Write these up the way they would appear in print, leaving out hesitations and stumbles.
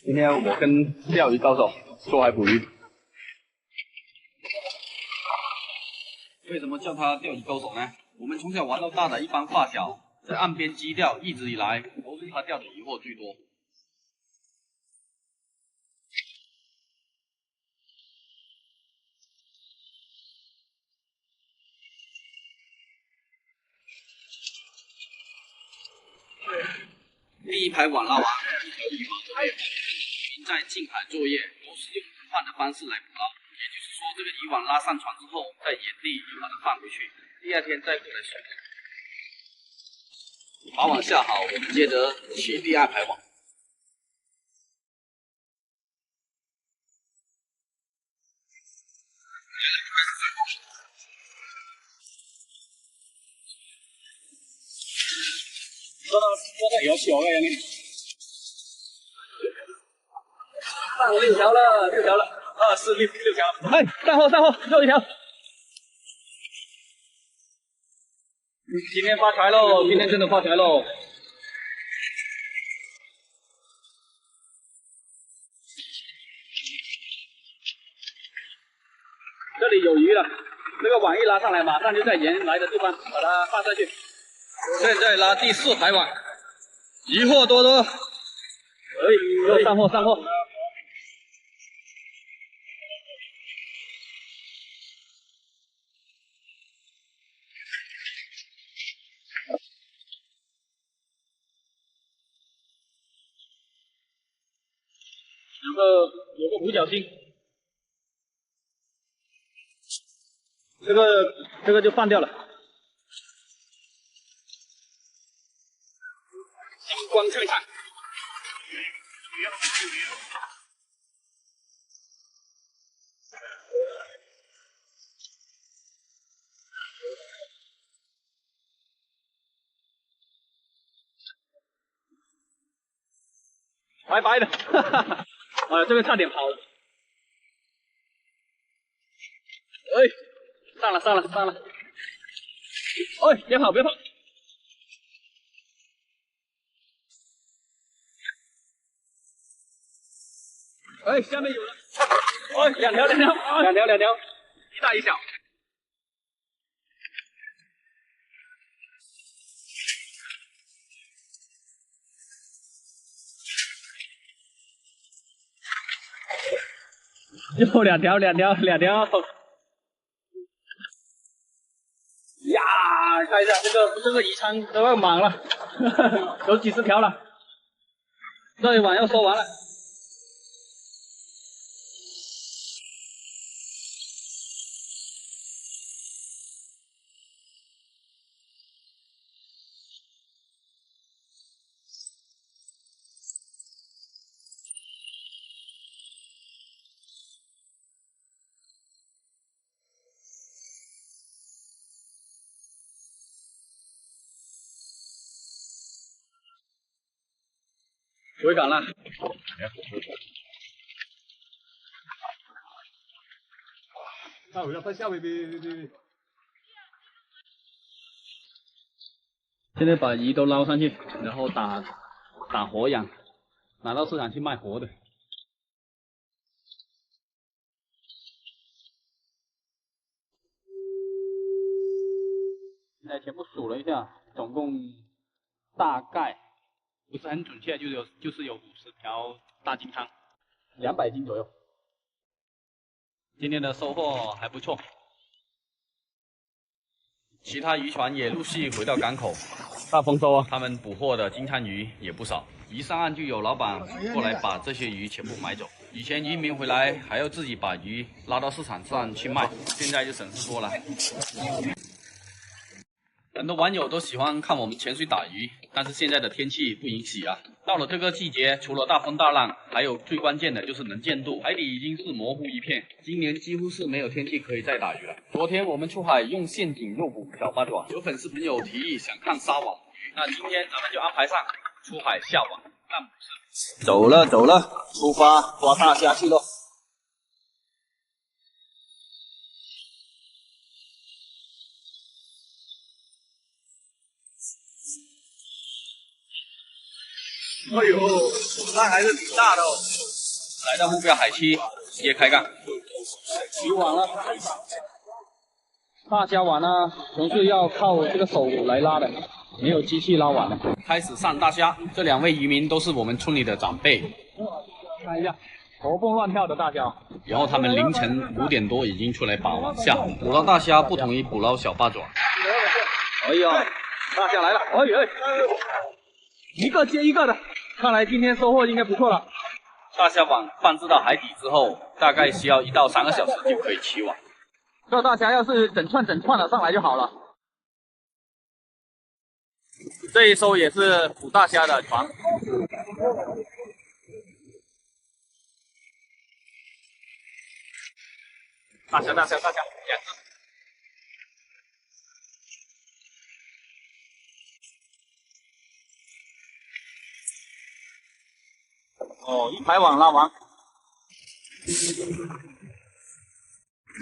今天我跟钓鱼高手出海捕鱼。为什么叫他钓鱼高手呢？我们从小玩到大的一帮发小，在岸边矶钓，一直以来都是他钓的渔获最多。第一排网拉完，一条鱼网就没有。渔民在近海作业都是用换的方式来捕捞，也就是说，这个渔网拉上船之后，在原地就把它放回去，第二天再过来收。把网下好，我们接着起第二排网。这个有小的呀，上6条了，6条了，2、4、6条。哎，上货，又1条。今天发财喽！今天真的发财喽！这里有鱼了，这个网一拉上来，马上就在原来的地方把它放上去。现在拉第4排网，渔获多多。又上货。有个五角星，这个就放掉了。金光璀璨。白白的，哈哈。哎，这个差点跑了。哎，上了。哎，别跑。哎，下面有了。哎，两条，一大一小。又两条。呀，看一下这个鱼仓都要满了，有几十条了。这一网要收完了。回港了。下回快下回别。现在把鱼都捞上去，然后打活养，拿到市场去卖活的。现在全部数了一下，总共大概不是很准确，就是有50条大金鲳，200斤左右。今天的收获还不错，其他渔船也陆续回到港口，大丰收啊！他们捕获的金鲳鱼也不少，一上岸就有老板过来把这些鱼全部买走。以前渔民回来还要自己把鱼拉到市场上去卖，现在就省事多了。很多网友都喜欢看我们潜水打鱼，但是现在的天气不允许啊。到了这个季节，除了大风大浪，还有最关键的就是能见度，海底已经是模糊一片。今年几乎是没有天气可以再打鱼了。昨天我们出海用陷阱诱捕小八爪，有粉丝朋友提议想看沙网鱼，那今天咱们就安排上出海下网，但不是。走了，出发抓大虾去喽！哎呦，那还是挺大的哦。来到目标海区，直接开杠。渔网了，大虾网呢，纯粹要靠这个手来拉的，没有机器拉网的。开始上大虾，这2位渔民都是我们村里的长辈。看一下，活蹦乱跳的大虾。然后他们凌晨5点多已经出来把网下。捕捞大虾不同于捕捞小八爪。哎呀，大虾来了！哎呀，一个接一个的，看来今天收获应该不错了。大虾网放置到海底之后，大概需要1到3个小时就可以起网。这大虾要是整串的上来就好了。这一艘也是捕大虾的船。大虾，2只。哦，一排网拉完。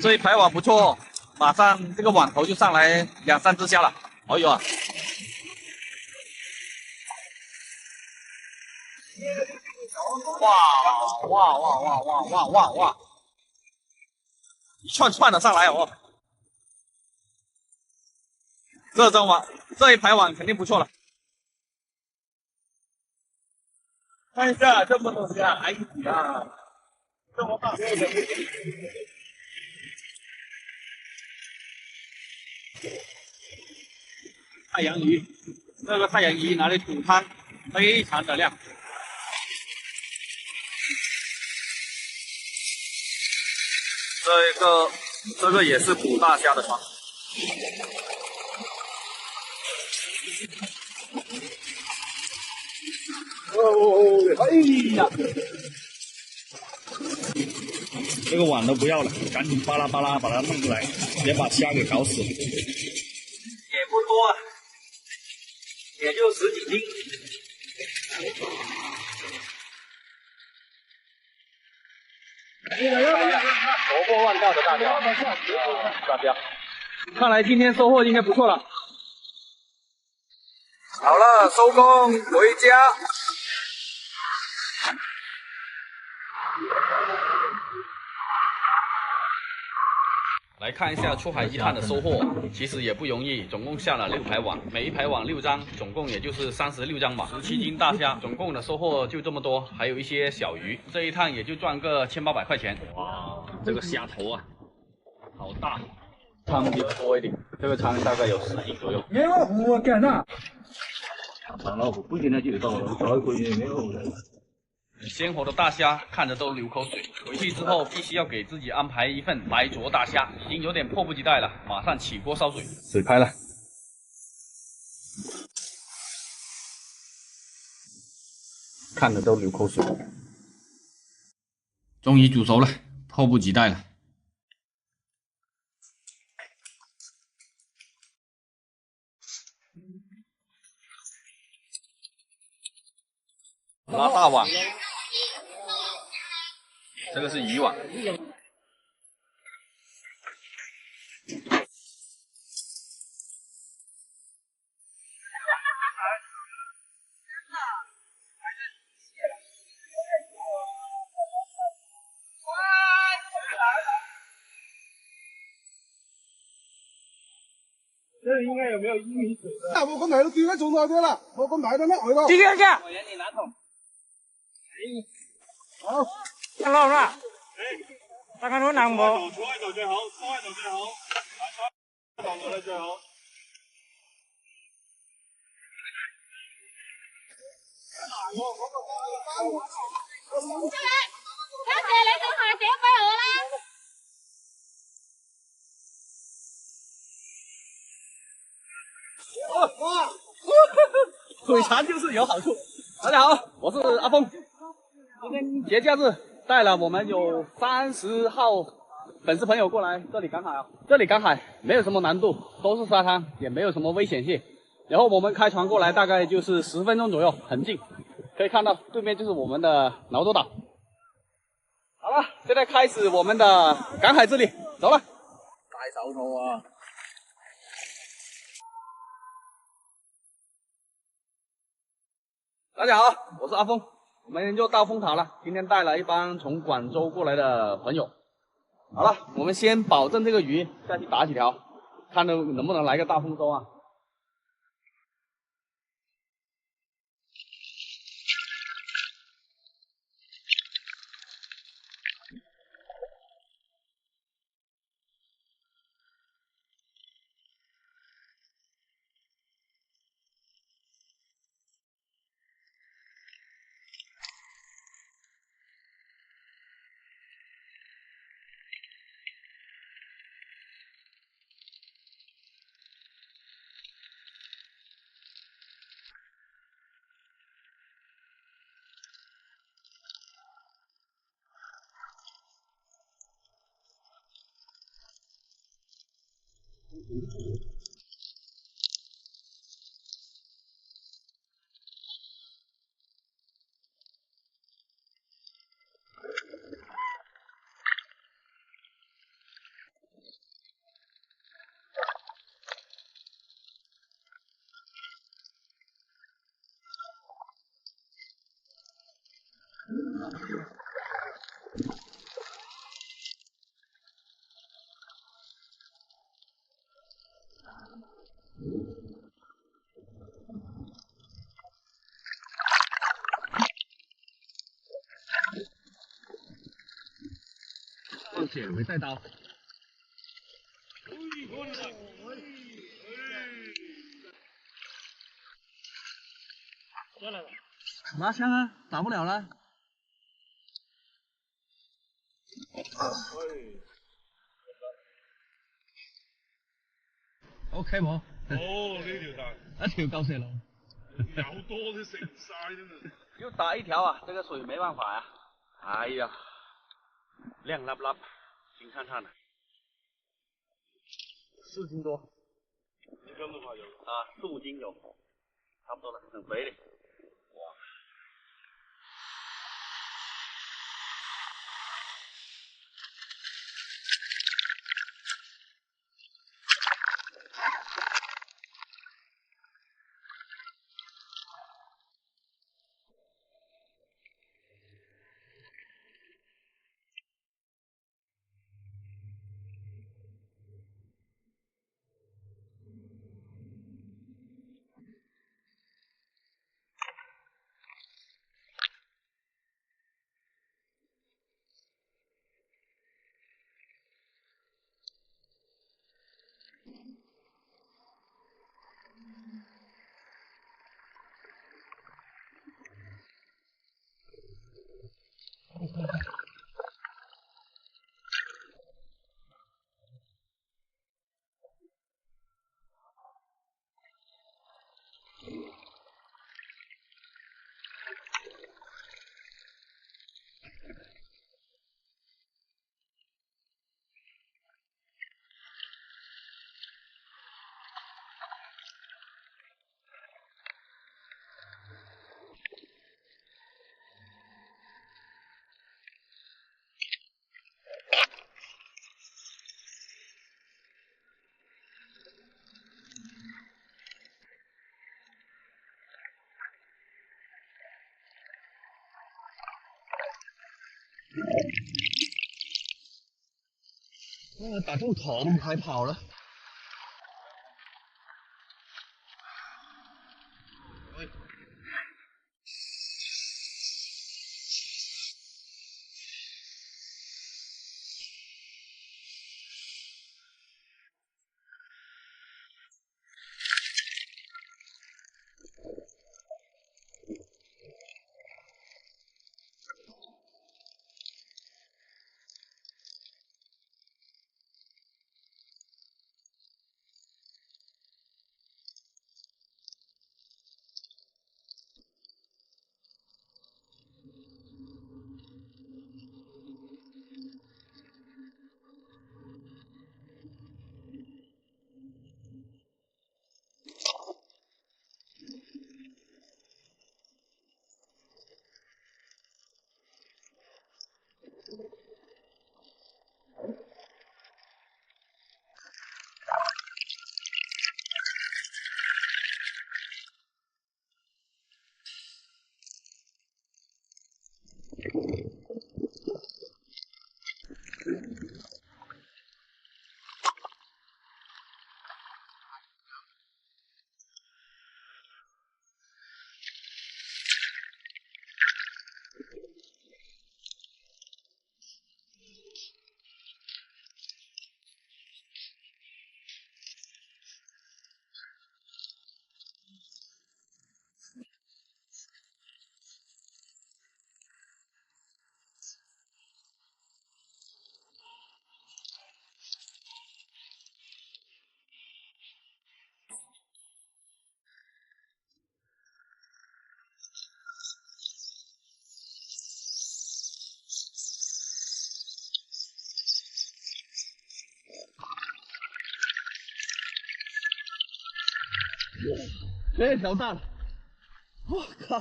这一排网不错哦，马上这个网头就上来2、3只虾了。哎呦！哇！一串的上来哦。这一排网肯定不错了。看一下这么多虾，海底啊，这么大。太阳鱼，这个太阳鱼拿来煮汤，非常的亮。这个也是捕大虾的船。哎呀，这个网都不要了，赶紧巴拉巴拉把它弄出来，别把虾给搞死了。也不多啊，也就10几斤。活蹦乱跳的大虾，看来今天收获应该不错了。好了，收工回家。来看一下出海一趟的收获，其实也不容易，总共下了6排网，每一排网6张，总共也就是36张网，17斤大虾，总共的收获就这么多，还有一些小鱼，这一趟也就赚个1800块钱。哇，这个虾头啊，好大，仓比较多一点，这个仓大概有10斤左右。没有我干啥？长老虎不现在就到了，找一回也没有人。鲜活的大虾看着都流口水，回去之后必须要给自己安排一份白灼大虾，已经有点迫不及待了，马上起锅烧水。水开了，看着都流口水。终于煮熟了，迫不及待了。拉大网，这个是渔网。这应该有没有1米水的？我咁睇到掉喺做多啲啦，我咁睇到咩去咯？几个嘅？我人你拿桶。好，看到啦。大家都能冇？坐喺度最好，坐喺度最好，坐喺度咧最好。多謝你到下井俾我啦。哇！腿长就是有好处。大家好，我是阿峰。今天节假日带了我们有30号粉丝朋友过来这里赶海啊。这里赶海没有什么难度，都是沙滩，也没有什么危险性。然后我们开船过来大概就是10分钟左右，很近。可以看到对面就是我们的挠头岛。好了，现在开始我们的赶海之旅，走了。戴手套啊！大家好，我是阿峰，我们又到丰塔了。今天带了一帮从广州过来的朋友。好了，我们先保证这个鱼下去打几条，看能不能来个大丰收啊！放血没带刀。下来了。拿枪啊，打不了了。OK 冇？哦，呢條大，一條夠食咯。有多都食唔晒真係。又打一條啊，這個水沒辦法呀、啊。哎呀，亮粒粒，金燦燦的，4斤多。1斤的話有啊，4、5斤有，差不多了，很肥的。哇！打中头还跑了。这条大了，我靠！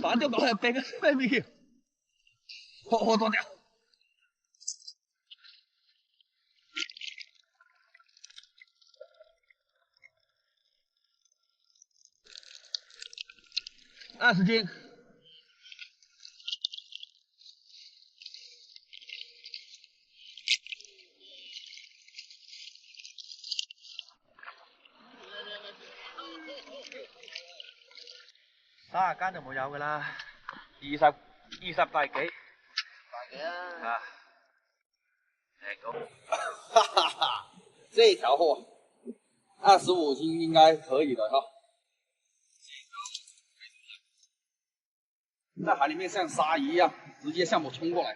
打掉搞嚟，病個咩叫？好多條。20斤。30間就冇有噶啦，20大幾？大幾啊？哈哈哈，这条货25斤应该可以的哈。在海里面像鲨鱼一样，直接向我冲过来。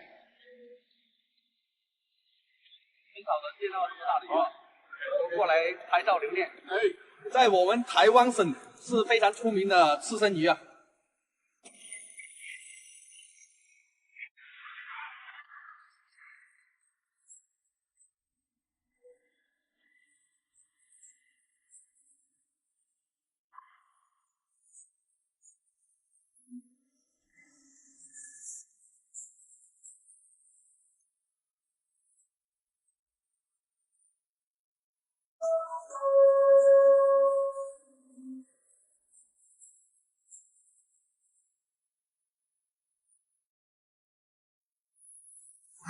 很少能见到这么大的鱼，都过来拍照留念。在我们台湾省是非常出名的刺身鱼啊。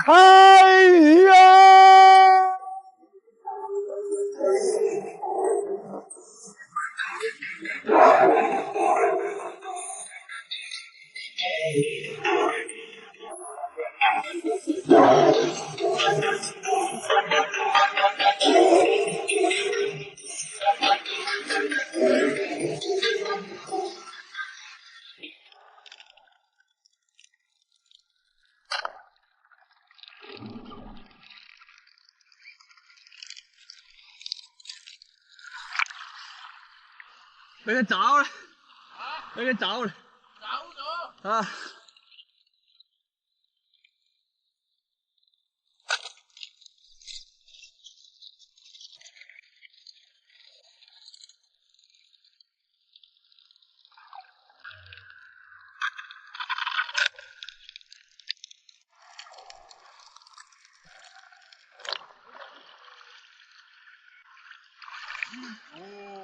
开鱼啊！俾佢找啦，俾佢找啦，走咗啊！哦。